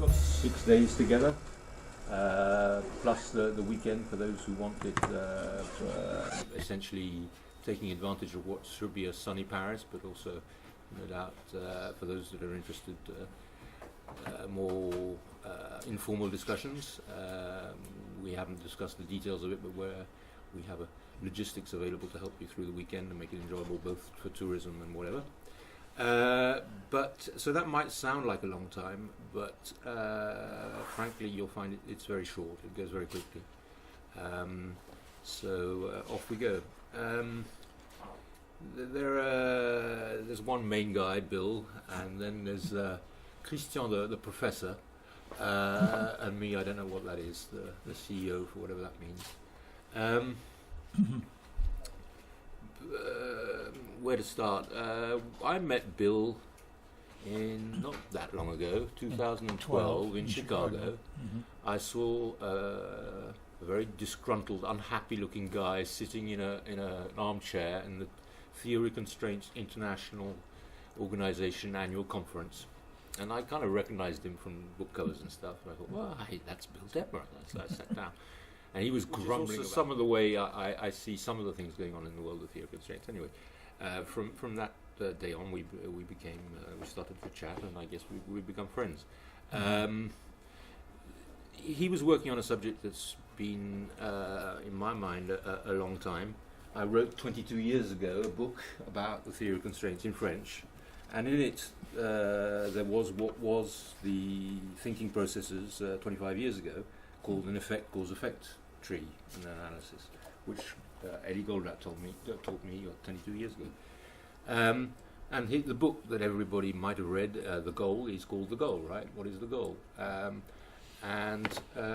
got 6 days together, plus the weekend for those who want it. Essentially taking advantage of what should be a sunny Paris, but also, no doubt, for those that are interested, more informal discussions. We haven't discussed the details of it, but where we have logistics available to help you through the weekend and make it enjoyable both for tourism and whatever. But so that might sound like a long time, but frankly you'll find it's very short. It goes very quickly. So off we go. There's one main guy, Bill, and then there's Christian, the professor, and me. I don't know what that is, the CEO, for whatever that means. Where to start? I met Bill in not that long ago, 2012, in Chicago. I saw a very disgruntled, unhappy-looking guy sitting in an armchair in the Theory Constraints International Organization annual conference, and I kind of recognized him from book covers and stuff. And I thought, well, hey, that's Bill Dettmer. So I sat down. And he was grumbling about some of the way I see some of the things going on in the world of theory constraints. Anyway, from that day on, we started to chat, and I guess we become friends. He was working on a subject that's been, in my mind, a long time. I wrote 22 years ago a book about the theory of constraints in French, and in it there was what was the thinking processes 25 years ago called an effect-cause-effect tree and analysis, which Elie Goldratt taught me 22 years ago. And the book that everybody might have read, The Goal, is called The Goal, right? What is the goal?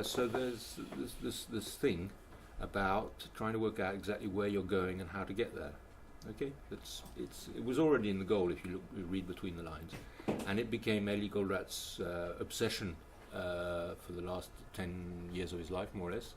So there's this thing about trying to work out exactly where you're going and how to get there. Okay, it was already in the goal if you read between the lines, and it became Elie Goldratt's obsession for the last 10 years of his life, more or less,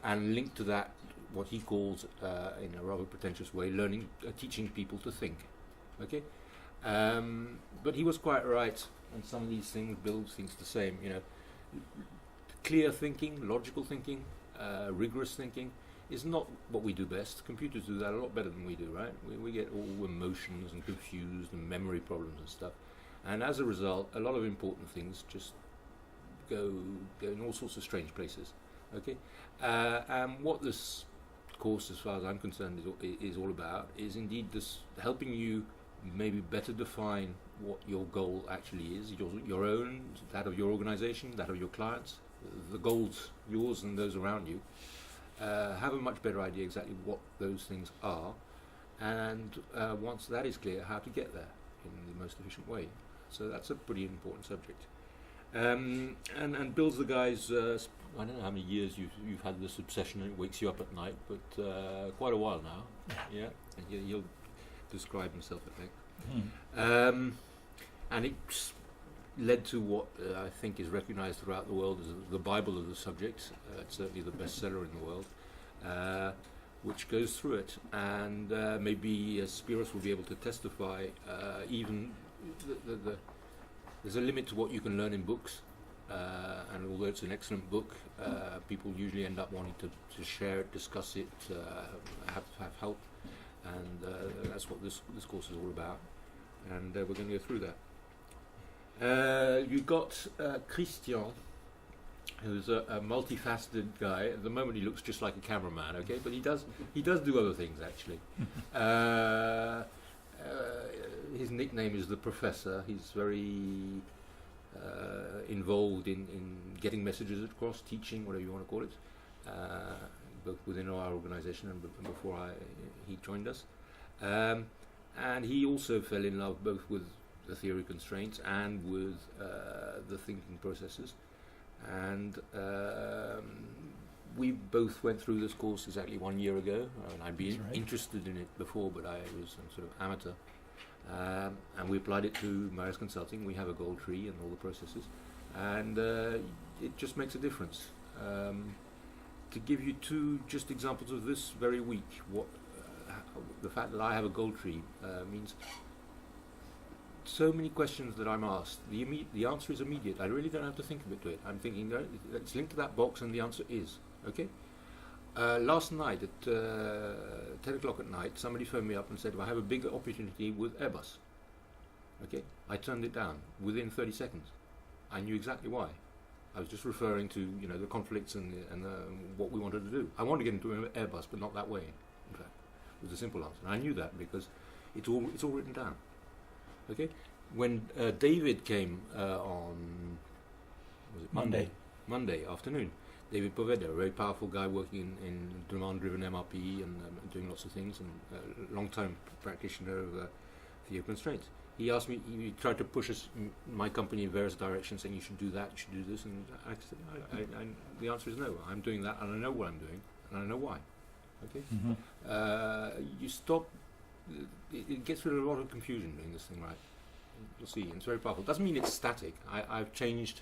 and linked to that what he calls, in a rather pretentious way, teaching people to think. Okay, but he was quite right, and some of these things build things the same. You know, clear thinking, logical thinking, rigorous thinking is not what we do best. Computers do that a lot better than we do, right? We get all emotions and confused and memory problems and stuff, and as a result, a lot of important things just go in all sorts of strange places. Okay, and what this course, as far as I'm concerned, is all about is indeed this helping you maybe better define what your goal actually is, your own, that of your organization, that of your clients, the goals, yours and those around you. Have a much better idea exactly what those things are, and once that is clear, how to get there in the most efficient way. So that's a pretty important subject. And Bill's the guy's, I don't know how many years you've had this obsession and it wakes you up at night, but quite a while now. Yeah, and he'll describe himself, I think. And it's led to what I think is recognized throughout the world as the Bible of the subject. It's certainly the bestseller in the world, which goes through it. And maybe Spiros will be able to testify, even there's a limit to what you can learn in books, and although it's an excellent book, people usually end up wanting to share it, discuss it, have help, and that's what this course is all about, and we're going to go through that. You've got Christian, who's a multifaceted guy. At the moment he looks just like a cameraman, okay, but he does do other things actually. His nickname is the Professor. He's very involved in getting messages across, teaching, whatever you want to call it, both within our organization and before he joined us. And he also fell in love both with the theory constraints and with the thinking processes. And we both went through this course exactly 1 year ago. I'd been interested in it before, but I was some sort of amateur. And we applied it to Marris Consulting. We have a goal tree and all the processes, and it just makes a difference. To give you two just examples of this very week, the fact that I have a goal tree means so many questions that I'm asked. The answer is immediate. I really don't have to think a bit to it. I'm thinking, no, it's linked to that box, and the answer is okay. Last night at 10 o'clock at night, somebody phoned me up and said, well, I have a big opportunity with Airbus. Okay, I turned it down within 30 seconds. I knew exactly why. I was just referring to, you know, the conflicts and what we wanted to do. I wanted to get into Airbus, but not that way. In fact, it was a simple answer. And I knew that because it's all written down. Okay, when David came on, was it Monday afternoon. David Poveda, a very powerful guy working in demand-driven MRP and doing lots of things, and a long-time practitioner of theory of constraints. He asked me, he tried to push my company in various directions, saying you should do that, you should do this, and I said, the answer is no. I'm doing that, and I know what I'm doing, and I know why. Okay, you stop. It gets rid of a lot of confusion doing this thing right. You'll see, it's very powerful. It doesn't mean it's static. I've changed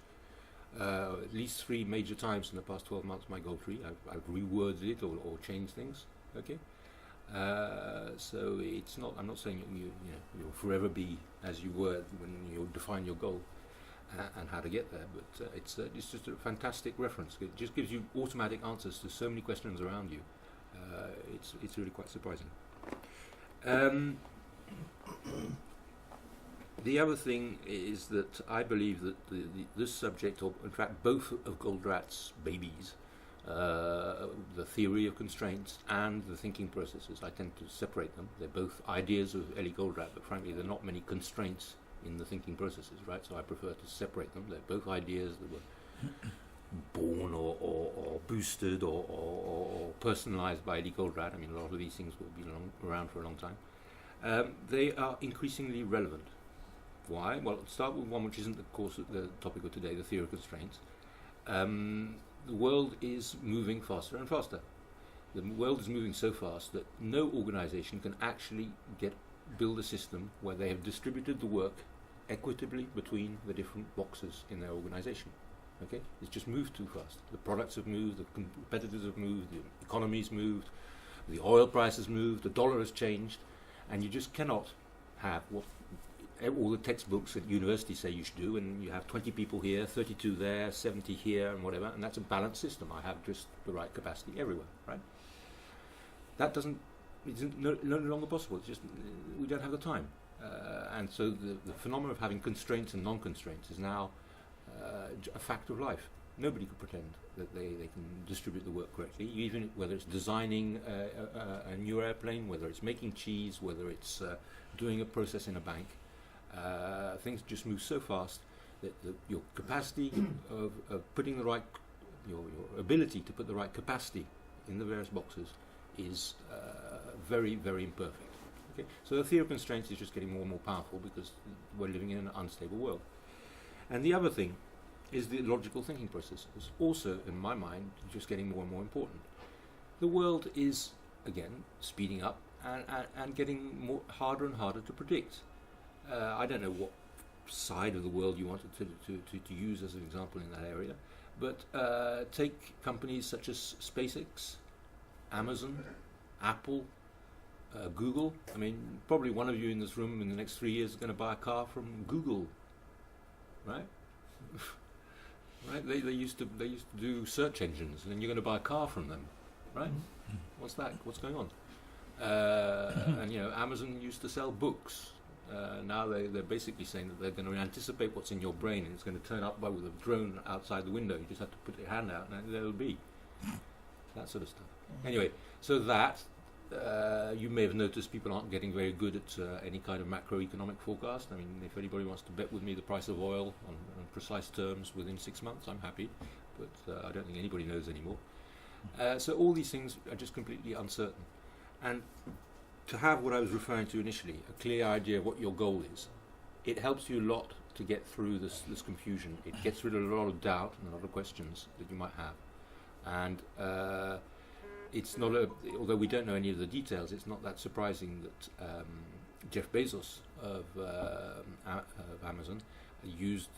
at least 3 major times in the past 12 months my goal tree. I've reworded it or changed things. Okay. So it's not. I'm not saying you'll forever be as you were when you define your goal and how to get there. But it's just a fantastic reference. It just gives you automatic answers to so many questions around you. It's really quite surprising. The other thing is that I believe that this subject, or in fact both of Goldrat's babies, the theory of constraints and the thinking processes, I tend to separate them. They're both ideas of Ellie Goldratt, but frankly there are not many constraints in the thinking processes, right? So I prefer to separate them. They're both ideas that were born or boosted or personalized by Ellie Goldratt. I mean, a lot of these things will be around for a long time. They are increasingly relevant. Why? Well, let's start with one which isn't, of course, the topic of today, the theory of constraints. The world is moving faster and faster. The world is moving so fast that no organization can actually build a system where they have distributed the work equitably between the different boxes in their organization. Okay? It's just moved too fast. The products have moved, the competitors have moved, the economy's moved, the oil price has moved, the dollar has changed, and you just cannot have what all the textbooks at university say you should do, and you have 20 people here, 32 there, 70 here, and whatever, and that's a balanced system. I have just the right capacity everywhere, right? That isn't no longer possible. It's just we don't have the time, and so the phenomenon of having constraints and non-constraints is now a fact of life. Nobody could pretend that they can distribute the work correctly, even whether it's designing a new airplane, whether it's making cheese, whether it's doing a process in a bank. Things just move so fast that your capacity of putting the right, your ability to put the right capacity in the various boxes is very, very imperfect. Okay? So the theory of constraints is just getting more and more powerful because we're living in an unstable world. And the other thing is the logical thinking process is also, in my mind, just getting more and more important. The world is, again, speeding up and getting harder and harder to predict. I don't know what side of the world you wanted to use as an example in that area, but take companies such as SpaceX, Amazon, Apple, Google. I mean, probably one of you in this room in the next 3 years is going to buy a car from Google, right? Right? They used to do search engines, and then you're going to buy a car from them, right? What's that? What's going on? And Amazon used to sell books. Now they're basically saying that they're going to anticipate what's in your brain, and it's going to turn up with a drone outside the window. You just have to put your hand out, and there it'll be. That sort of stuff. Anyway, so that you may have noticed people aren't getting very good at any kind of macroeconomic forecast. I mean, if anybody wants to bet with me the price of oil on precise terms within 6 months, I'm happy, but I don't think anybody knows anymore. So all these things are just completely uncertain. And to have what I was referring to initially, a clear idea of what your goal is, it helps you a lot to get through this confusion. It gets rid of a lot of doubt and a lot of questions that you might have. And it's not although we don't know any of the details, it's not that surprising that Jeff Bezos of Amazon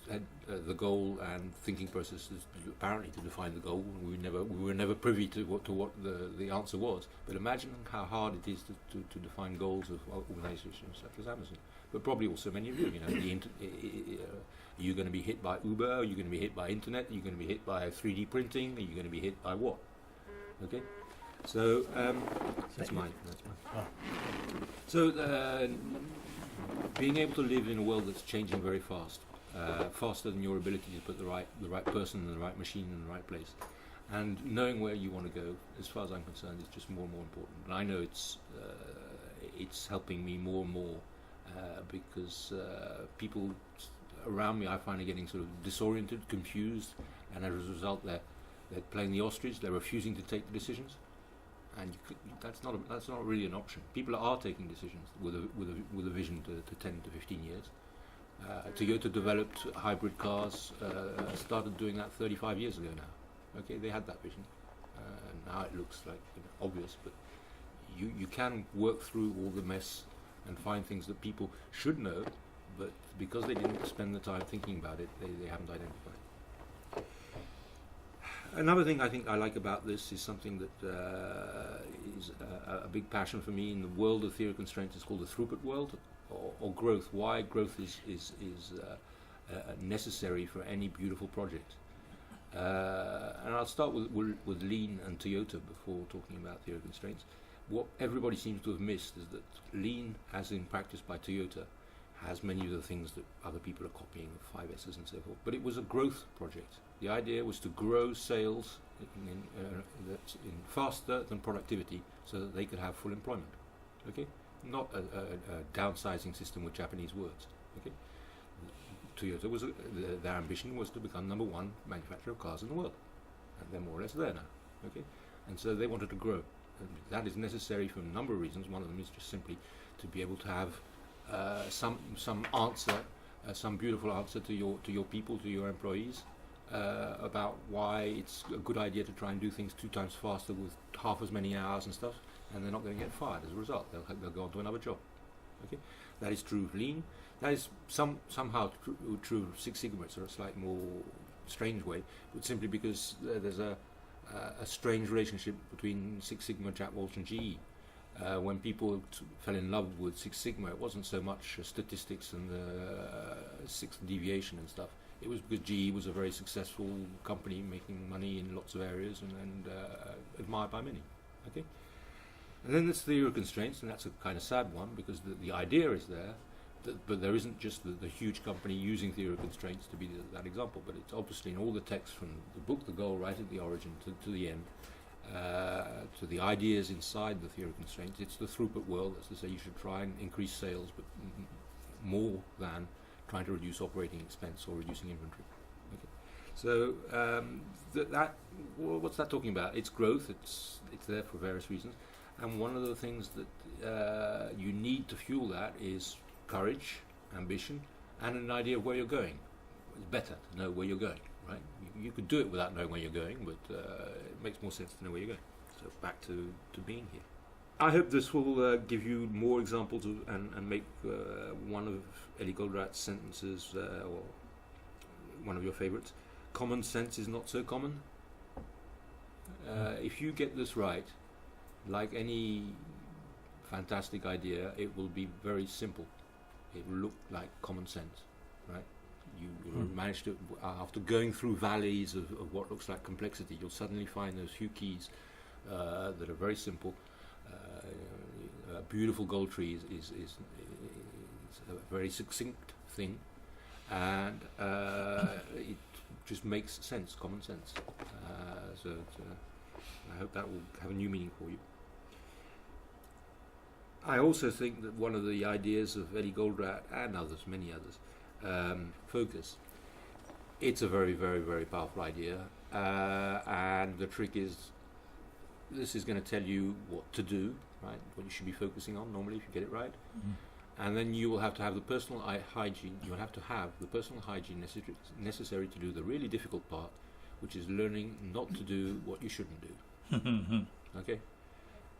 had the goal and thinking processes apparently to define the goal. We were never privy to what the answer was. But imagine how hard it is to define goals of organisations such as Amazon. But probably also many of you. Are you going to be hit by Uber? Are you going to be hit by internet? Are you going to be hit by 3D printing? Are you going to be hit by what? Okay. So that's mine. Oh. So being able to live in a world that's changing very fast, faster than your ability to put the right person in the right machine in the right place, and knowing where you want to go, as far as I'm concerned, is just more and more important. And I know it's helping me more and more because people around me I find are getting sort of disoriented, confused, and as a result they're playing the ostrich. They're refusing to take the decisions. And that's not really an option. People are taking decisions with a vision to 10 to 15 years. Toyota developed hybrid cars, started doing that 35 years ago now. Okay, they had that vision. Now it looks like obvious, but you can work through all the mess and find things that people should know, but because they didn't spend the time thinking about it, they haven't identified. Another thing I think I like about this is something that is a big passion for me in the world of theory of constraints. It's called the throughput world, or growth. Why growth is necessary for any beautiful project. And I'll start with Lean and Toyota before talking about theory of constraints. What everybody seems to have missed is that Lean, as in practiced by Toyota, has many of the things that other people are copying, 5S's and so forth. But it was a growth project. The idea was to grow sales in faster than productivity so that they could have full employment. Okay? Not a downsizing system with Japanese words. Okay? Toyota their ambition was to become number one manufacturer of cars in the world. And they're more or less there now. Okay? And so they wanted to grow. And that is necessary for a number of reasons. One of them is just simply to be able to have some answer, some beautiful answer to your people, to your employees, about why it's a good idea to try and do things 2 times faster with half as many hours and stuff, and they're not going to get fired as a result. They'll go on to another job. Okay, that is true of Lean. That is somehow true of Six Sigma. It's a slightly more strange way, but simply because there's a strange relationship between Six Sigma, Jack Welch, and GE. When people fell in love with Six Sigma, it wasn't so much statistics and the sixth deviation and stuff. It was because GE was a very successful company making money in lots of areas and admired by many. Okay, and then there's theory of constraints, and that's a kind of sad one because the idea is there, but there isn't just the huge company using theory of constraints to be that example. But it's obviously in all the text from the book, the goal, right at the origin to the end. To the ideas inside the theory of constraints, it's the throughput world. That's to say, you should try and increase sales, but more than trying to reduce operating expense or reducing inventory. Okay. So what's that talking about? It's growth. It's there for various reasons, and one of the things that you need to fuel that is courage, ambition, and an idea of where you're going. It's better to know where you're going. Right? You could do it without knowing where you're going, but it makes more sense to know where you're going. So back to being here. I hope this will give you more examples and make one of Eli Goldrat's sentences, or one of your favorites. Common sense is not so common. If you get this right, like any fantastic idea, it will be very simple. It will look like common sense, right? You will manage to, after going through valleys of what looks like complexity, you'll suddenly find those few keys that are very simple. A beautiful gold tree is a very succinct thing, and it just makes sense, common sense. So I hope that will have a new meaning for you. I also think that one of the ideas of Eli Goldratt and others, many others, focus. It's a very, very, very powerful idea, and the trick is, this is going to tell you what to do, right? What you should be focusing on normally if you get it right, and then you will have to have the personal hygiene. You will have to have the personal hygiene necessary to do the really difficult part, which is learning not to do what you shouldn't do. Okay.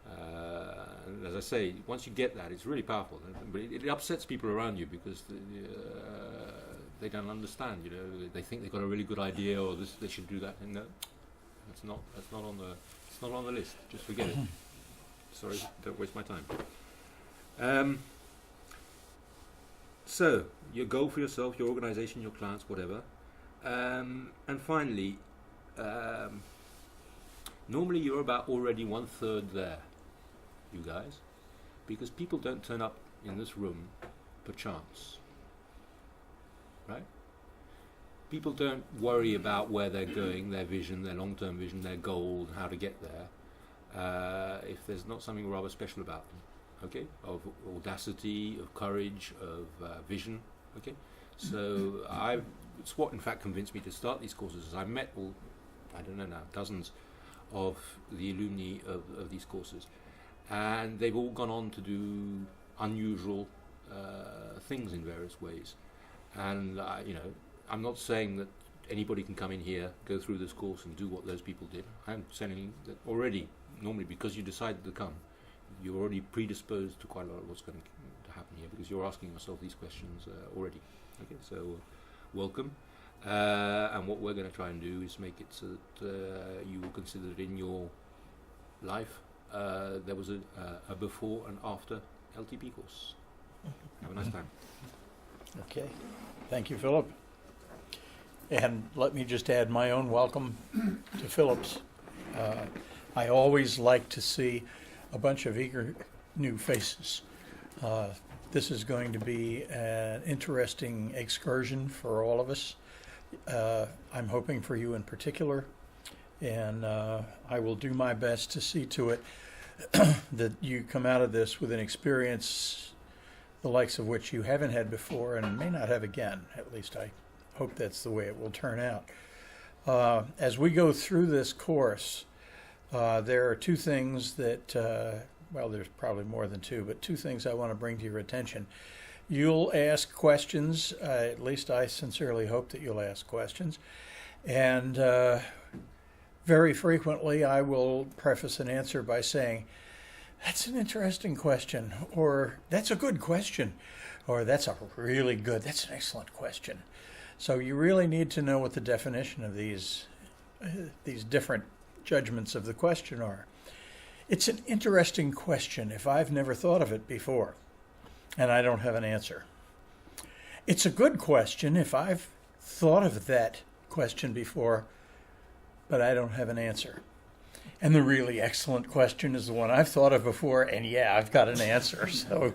And as I say, once you get that, it's really powerful. But it upsets people around you because they don't understand. You know, they think they've got a really good idea, or they should do that. And no, that's not on the list. Just forget it. Sorry, don't waste my time. So your goal for yourself, your organisation, your clients, whatever. And finally, normally you're about already 1/3 there, you guys, because people don't turn up in this room per chance, right? People don't worry about where they're going, their vision, their long-term vision, their goal, how to get there, if there's not something rather special about them, okay, of audacity, of courage, of vision, okay? So it's what in fact convinced me to start these courses. I met I don't know now, dozens of the alumni of these courses, and they've all gone on to do unusual things in various ways. And you know, I'm not saying that anybody can come in here, go through this course and do what those people did. I'm saying that already, normally because you decided to come, you're already predisposed to quite a lot of what's going to happen here, because you're asking yourself these questions already. Okay, so welcome. And what we're going to try and do is make it so that you will consider that in your life there was a before and after LTP course. Have a nice time. Okay, thank you, Philip. And let me just add my own welcome to Philip's. I always like to see a bunch of eager new faces. This is going to be an interesting excursion for all of us. I'm hoping for you in particular, and I will do my best to see to it that you come out of this with an experience the likes of which you haven't had before and may not have again. At least I hope that's the way it will turn out. As we go through this course, there are two things that, well, there's probably more than two, but two things I want to bring to your attention. You'll ask questions, at least I sincerely hope that you'll ask questions, and very frequently I will preface an answer by saying, that's an interesting question, or that's a good question, or that's an excellent question. So you really need to know what the definition of these different judgments of the question are. It's an interesting question if I've never thought of it before, and I don't have an answer. It's a good question if I've thought of that question before, but I don't have an answer. And the really excellent question is the one I've thought of before, and yeah, I've got an answer. So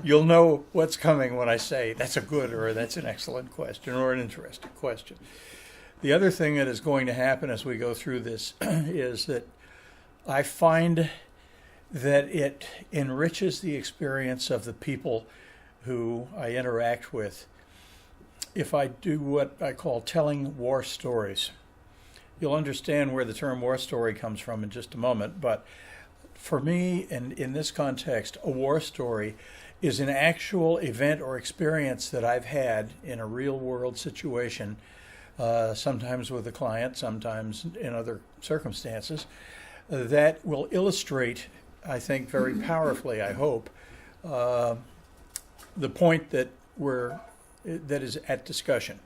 you'll know what's coming when I say that's a good or that's an excellent question or an interesting question. The other thing that is going to happen as we go through this is that I find that it enriches the experience of the people who I interact with if I do what I call telling war stories. You'll understand where the term war story comes from in just a moment, but for me, and in this context, a war story is an actual event or experience that I've had in a real-world situation, sometimes with a client, sometimes in other circumstances, that will illustrate, I think, very powerfully, I hope, the point that is at discussion.